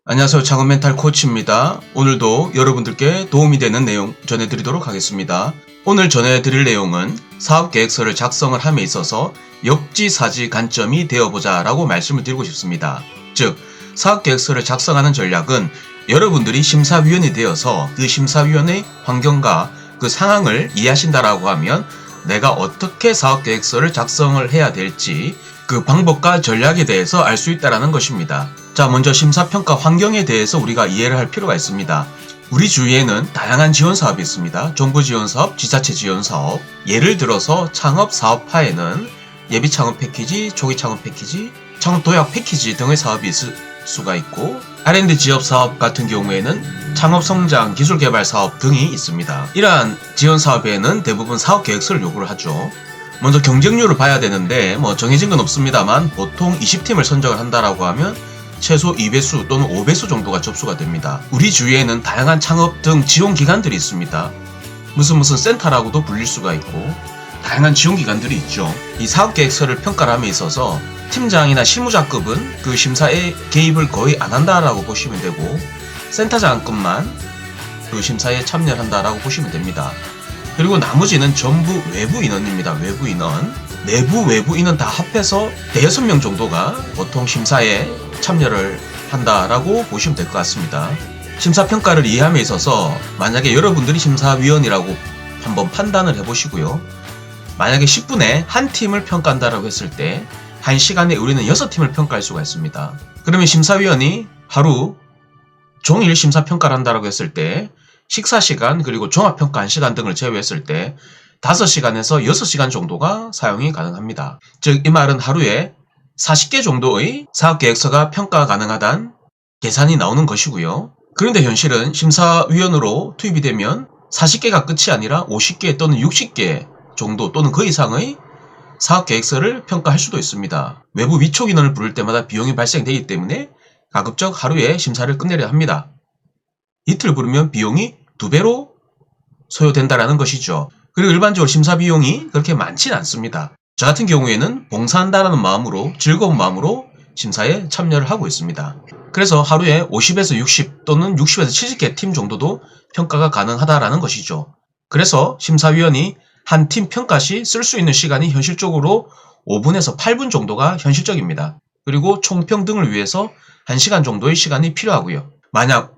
안녕하세요. 창업 멘탈 코치입니다. 오늘도 여러분들께 도움이 되는 내용 전해드리도록 하겠습니다. 오늘 전해드릴 내용은 사업계획서를 작성을 함에 있어서 역지사지 관점이 되어보자 라고 말씀을 드리고 싶습니다. 즉, 사업계획서를 작성하는 전략은 여러분들이 심사위원이 되어서 그 심사위원의 환경과 그 상황을 이해하신다라고 하면 내가 어떻게 사업계획서를 작성을 해야 될지 그 방법과 전략에 대해서 알 수 있다는 것입니다. 자, 먼저 심사평가 환경에 대해서 우리가 이해를 할 필요가 있습니다. 우리 주위에는 다양한 지원 사업이 있습니다. 정부 지원 사업, 지자체 지원 사업. 예를 들어서 창업 사업화에는 예비 창업 패키지, 초기 창업 패키지, 창업 도약 패키지 등의 사업이 있을 수가 있고, R&D 지역 사업 같은 경우에는 창업 성장 기술 개발 사업 등이 있습니다. 이러한 지원 사업에는 대부분 사업 계획서를 요구를 하죠. 먼저 경쟁률을 봐야 되는데 정해진 건 없습니다만 보통 20팀을 선정을 한다라고 하면 최소 2배수 또는 5배수 정도가 접수가 됩니다. 우리 주위에는 다양한 창업 등 지원 기관들이 있습니다. 무슨 센터라고도 불릴 수가 있고 다양한 지원 기관들이 있죠. 이 사업계획서를 평가를 함에 있어서 팀장이나 실무자급은 그 심사에 개입을 거의 안 한다라고 보시면 되고 센터장급만 그 심사에 참여를 한다라고 보시면 됩니다. 그리고 나머지는 전부 외부 인원입니다. 외부 인원. 내부 외부 인원 다 합해서 대여섯 명 정도가 보통 심사에 참여를 한다라고 보시면 될 것 같습니다. 심사평가를 이해함에 있어서 만약에 여러분들이 심사위원이라고 한번 판단을 해보시고요. 만약에 10분에 한 팀을 평가한다라고 했을 때 1시간에 우리는 6팀을 평가할 수가 있습니다. 그러면 심사위원이 하루 종일 심사평가를 한다라고 했을 때 식사시간 그리고 종합평가 1시간 등을 제외했을 때 5시간에서 6시간 정도가 사용이 가능합니다. 즉 이 말은 하루에 40개 정도의 사업계획서가 평가 가능하다는 계산이 나오는 것이고요. 그런데 현실은 심사위원으로 투입이 되면 40개가 끝이 아니라 50개 또는 60개 정도 또는 그 이상의 사업계획서를 평가할 수도 있습니다. 외부 위촉 인원을 부를 때마다 비용이 발생되기 때문에 가급적 하루에 심사를 끝내려 합니다. 이틀 부르면 비용이 2배로 소요된다라는 것이죠. 그리고 일반적으로 심사 비용이 그렇게 많지는 않습니다. 저 같은 경우에는 봉사한다라는 마음으로 즐거운 마음으로 심사에 참여를 하고 있습니다. 그래서 하루에 50에서 60 또는 60에서 70개 팀 정도도 평가가 가능하다라는 것이죠. 그래서 심사위원이 한 팀 평가 시 쓸 수 있는 시간이 현실적으로 5분에서 8분 정도가 현실적입니다. 그리고 총평등을 위해서 1시간 정도의 시간이 필요하고요. 만약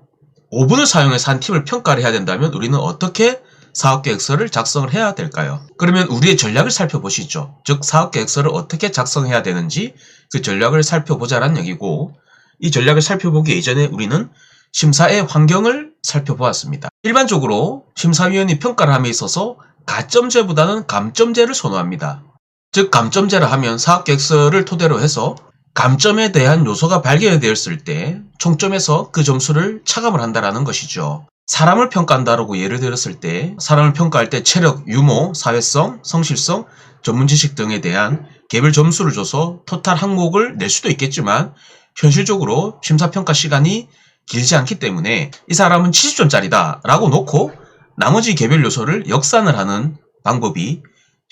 5분을 사용해서 한 팀을 평가를 해야 된다면 우리는 어떻게 사업계획서를 작성을 해야 될까요? 그러면 우리의 전략을 살펴보시죠. 즉 사업계획서를 어떻게 작성해야 되는지 그 전략을 살펴보자라는 얘기고, 이 전략을 살펴보기 이전에 우리는 심사의 환경을 살펴보았습니다. 일반적으로 심사위원이 평가를 함에 있어서 가점제보다는 감점제를 선호합니다. 즉 감점제라 하면 사업계획서를 토대로 해서 감점에 대한 요소가 발견되었을 때 총점에서 그 점수를 차감을 한다라는 것이죠. 사람을 평가한다라고 예를 들었을 때 사람을 평가할 때 체력, 유머, 사회성, 성실성, 전문지식 등에 대한 개별 점수를 줘서 토탈 항목을 낼 수도 있겠지만 현실적으로 심사평가 시간이 길지 않기 때문에 이 사람은 70점짜리다 라고 놓고 나머지 개별 요소를 역산을 하는 방법이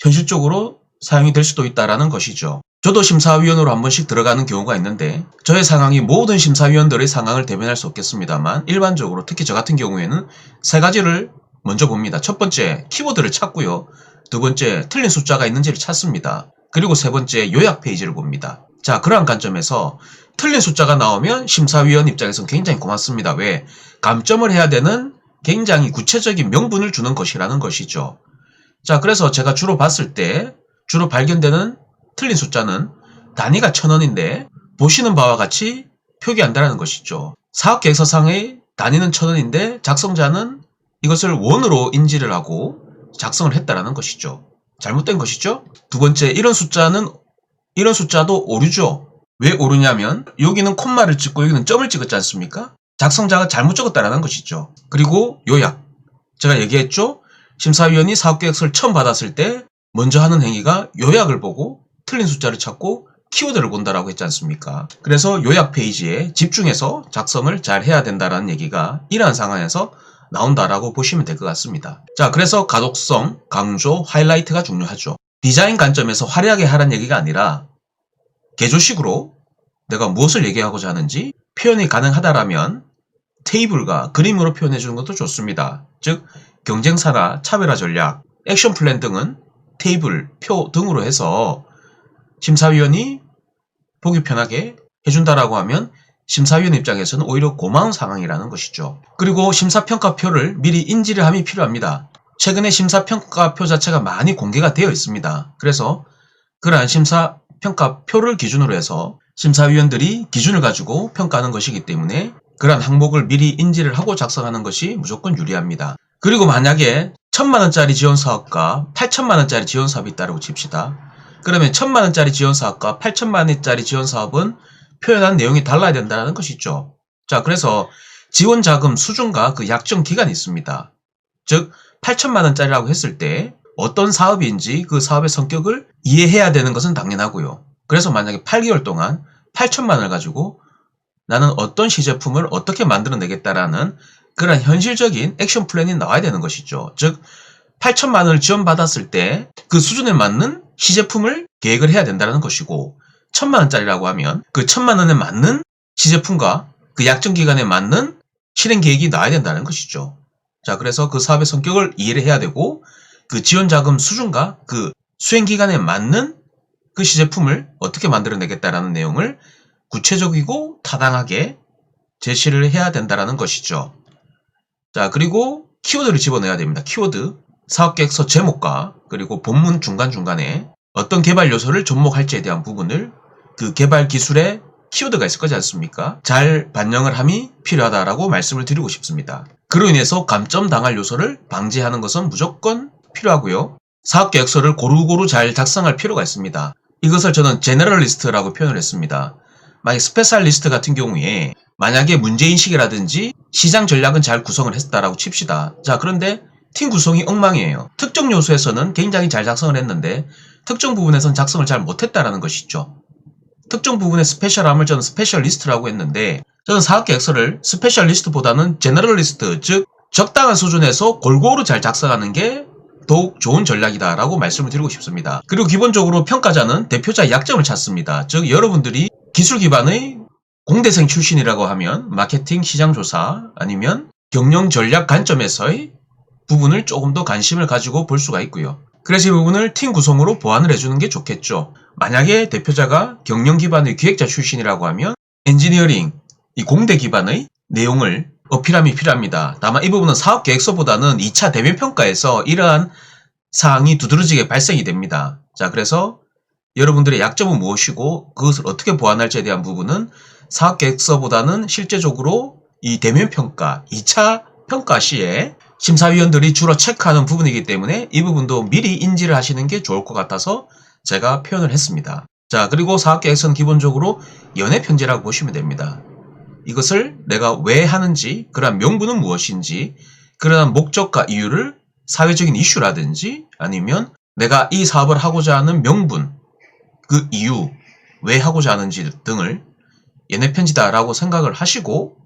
현실적으로 사용이 될 수도 있다는 것이죠. 저도 심사위원으로 한 번씩 들어가는 경우가 있는데 저의 상황이 모든 심사위원들의 상황을 대변할 수 없겠습니다만 일반적으로 특히 저 같은 경우에는 세 가지를 먼저 봅니다. 첫 번째 키워드를 찾고요. 두 번째 틀린 숫자가 있는지를 찾습니다. 그리고 세 번째 요약 페이지를 봅니다. 자, 그러한 관점에서 틀린 숫자가 나오면 심사위원 입장에서는 굉장히 고맙습니다. 왜? 감점을 해야 되는 굉장히 구체적인 명분을 주는 것이라는 것이죠. 자, 그래서 제가 주로 봤을 때 주로 발견되는 틀린 숫자는 단위가 1000원인데 보시는 바와 같이 표기한다는 것이죠. 사업계획서상의 단위는 1000원인데 작성자는 이것을 원으로 인지를 하고 작성을 했다라는 것이죠. 잘못된 것이죠. 두 번째, 이런 숫자도 오류죠. 왜 오르냐면 여기는 콤마를 찍고 여기는 점을 찍었지 않습니까? 작성자가 잘못 적었다라는 것이죠. 그리고 요약. 제가 얘기했죠. 심사위원이 사업계획서를 처음 받았을 때 먼저 하는 행위가 요약을 보고 틀린 숫자를 찾고 키워드를 본다라고 했지 않습니까? 그래서 요약 페이지에 집중해서 작성을 잘 해야 된다라는 얘기가 이러한 상황에서 나온다라고 보시면 될 것 같습니다. 자, 그래서 가독성, 강조, 하이라이트가 중요하죠. 디자인 관점에서 화려하게 하라는 얘기가 아니라 개조식으로 내가 무엇을 얘기하고자 하는지 표현이 가능하다라면 테이블과 그림으로 표현해 주는 것도 좋습니다. 즉 경쟁사나 차별화 전략, 액션 플랜 등은 테이블, 표 등으로 해서 심사위원이 보기 편하게 해준다라고 하면 심사위원 입장에서는 오히려 고마운 상황이라는 것이죠. 그리고 심사평가표를 미리 인지를 함이 필요합니다. 최근에 심사평가표 자체가 많이 공개가 되어 있습니다. 그래서 그러한 심사평가표를 기준으로 해서 심사위원들이 기준을 가지고 평가하는 것이기 때문에 그러한 항목을 미리 인지를 하고 작성하는 것이 무조건 유리합니다. 그리고 만약에 1000만원짜리 지원사업과 8천만원짜리 지원사업이 있다고 칩시다. 그러면 1000만원짜리 지원사업과 8천만원짜리 지원사업은 표현한 내용이 달라야 된다는 것이죠. 자, 그래서 지원자금 수준과 그 약정 기간이 있습니다. 즉 8천만원짜리라고 했을 때 어떤 사업인지 그 사업의 성격을 이해해야 되는 것은 당연하고요. 그래서 만약에 8개월 동안 8천만원을 가지고 나는 어떤 시제품을 어떻게 만들어내겠다라는 그런 현실적인 액션 플랜이 나와야 되는 것이죠. 즉 8천만원을 지원받았을 때 그 수준에 맞는 시제품을 계획을 해야 된다는 것이고 1000만원짜리라고 하면 그 1000만원에 맞는 시제품과 그 약정 기간에 맞는 실행 계획이 나와야 된다는 것이죠. 자, 그래서 그 사업의 성격을 이해를 해야 되고 그 지원자금 수준과 그 수행 기간에 맞는 그 시제품을 어떻게 만들어내겠다라는 내용을 구체적이고 타당하게 제시를 해야 된다는 것이죠. 자, 그리고 키워드를 집어넣어야 됩니다. 키워드, 사업계획서 제목과 그리고 본문 중간중간에 어떤 개발 요소를 접목할지에 대한 부분을 그 개발 기술의 키워드가 있을 거지 않습니까? 잘 반영을 함이 필요하다라고 말씀을 드리고 싶습니다. 그로 인해서 감점당할 요소를 방지하는 것은 무조건 필요하고요. 사업계획서를 고루고루 잘 작성할 필요가 있습니다. 이것을 저는 제너럴리스트라고 표현을 했습니다. 만약 스페셜리스트 같은 경우에 만약에 문제인식이라든지 시장 전략은 잘 구성을 했다라고 칩시다. 자, 그런데 팀 구성이 엉망이에요. 특정 요소에서는 굉장히 잘 작성을 했는데 특정 부분에서는 작성을 잘 못했다라는 것이죠. 특정 부분의 스페셜함을 저는 스페셜리스트라고 했는데 저는 사업계획서를 스페셜리스트보다는 제너럴리스트, 즉 적당한 수준에서 골고루 잘 작성하는 게 더욱 좋은 전략이다라고 말씀을 드리고 싶습니다. 그리고 기본적으로 평가자는 대표자의 약점을 찾습니다. 즉 여러분들이 기술 기반의 공대생 출신이라고 하면 마케팅 시장조사 아니면 경영 전략 관점에서의 부분을 조금 더 관심을 가지고 볼 수가 있고요. 그래서 이 부분을 팀 구성으로 보완을 해주는 게 좋겠죠. 만약에 대표자가 경영 기반의 기획자 출신이라고 하면 엔지니어링, 이 공대 기반의 내용을 어필함이 필요합니다. 다만 이 부분은 사업계획서보다는 2차 대면평가에서 이러한 사항이 두드러지게 발생이 됩니다. 자, 그래서 여러분들의 약점은 무엇이고 그것을 어떻게 보완할지에 대한 부분은 사업계획서보다는 실제적으로 이 대면평가, 2차 평가 시에 심사위원들이 주로 체크하는 부분이기 때문에 이 부분도 미리 인지를 하시는 게 좋을 것 같아서 제가 표현을 했습니다. 자, 그리고 사업계획서는 기본적으로 연애편지라고 보시면 됩니다. 이것을 내가 왜 하는지, 그러한 명분은 무엇인지, 그러한 목적과 이유를 사회적인 이슈라든지 아니면 내가 이 사업을 하고자 하는 명분, 그 이유, 왜 하고자 하는지 등을 연애편지다라고 생각을 하시고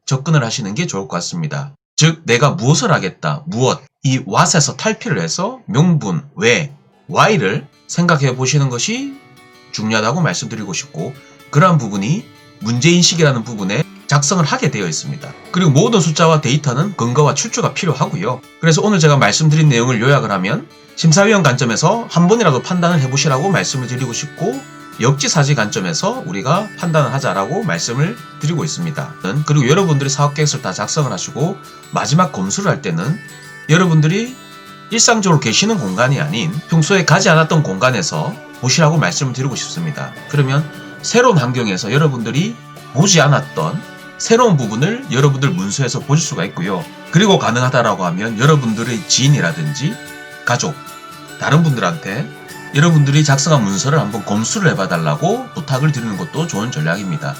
접근을 하시는 게 좋을 것 같습니다. 즉 내가 무엇을 하겠다, 무엇, 이 what에서 탈피를 해서 명분, 왜, why를 생각해 보시는 것이 중요하다고 말씀드리고 싶고 그러한 부분이 문제인식이라는 부분에 작성을 하게 되어 있습니다. 그리고 모든 숫자와 데이터는 근거와 출처가 필요하고요. 그래서 오늘 제가 말씀드린 내용을 요약을 하면 심사위원 관점에서 한 번이라도 판단을 해보시라고 말씀을 드리고 싶고 역지사지 관점에서 우리가 판단을 하자라고 말씀을 드리고 있습니다. 그리고 여러분들이 사업계획서를 다 작성을 하시고 마지막 검수를 할 때는 여러분들이 일상적으로 계시는 공간이 아닌 평소에 가지 않았던 공간에서 보시라고 말씀을 드리고 싶습니다. 그러면 새로운 환경에서 여러분들이 보지 않았던 새로운 부분을 여러분들 문서에서 보실 수가 있고요. 그리고 가능하다라고 하면 여러분들의 지인이라든지 가족, 다른 분들한테 여러분들이 작성한 문서를 한번 검수를 해봐달라고 부탁을 드리는 것도 좋은 전략입니다.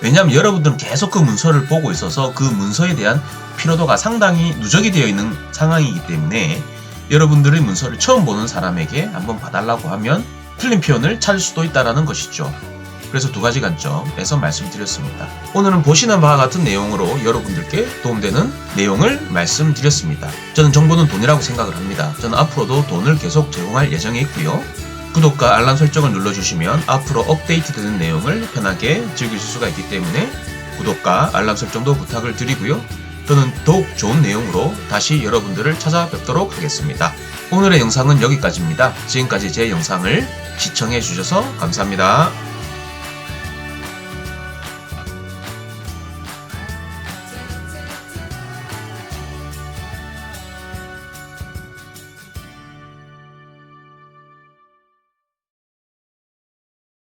왜냐하면 여러분들은 계속 그 문서를 보고 있어서 그 문서에 대한 피로도가 상당히 누적이 되어 있는 상황이기 때문에 여러분들의 문서를 처음 보는 사람에게 한번 봐달라고 하면 틀린 표현을 찾을 수도 있다는 것이죠. 그래서 두 가지 관점에서 말씀드렸습니다. 오늘은 보시는 바와 같은 내용으로 여러분들께 도움되는 내용을 말씀드렸습니다. 저는 정보는 돈이라고 생각을 합니다. 저는 앞으로도 돈을 계속 제공할 예정에 있고요. 구독과 알람 설정을 눌러주시면 앞으로 업데이트되는 내용을 편하게 즐기실 수가 있기 때문에 구독과 알람 설정도 부탁을 드리고요. 저는 더욱 좋은 내용으로 다시 여러분들을 찾아뵙도록 하겠습니다. 오늘의 영상은 여기까지입니다. 지금까지 제 영상을 시청해 주셔서 감사합니다.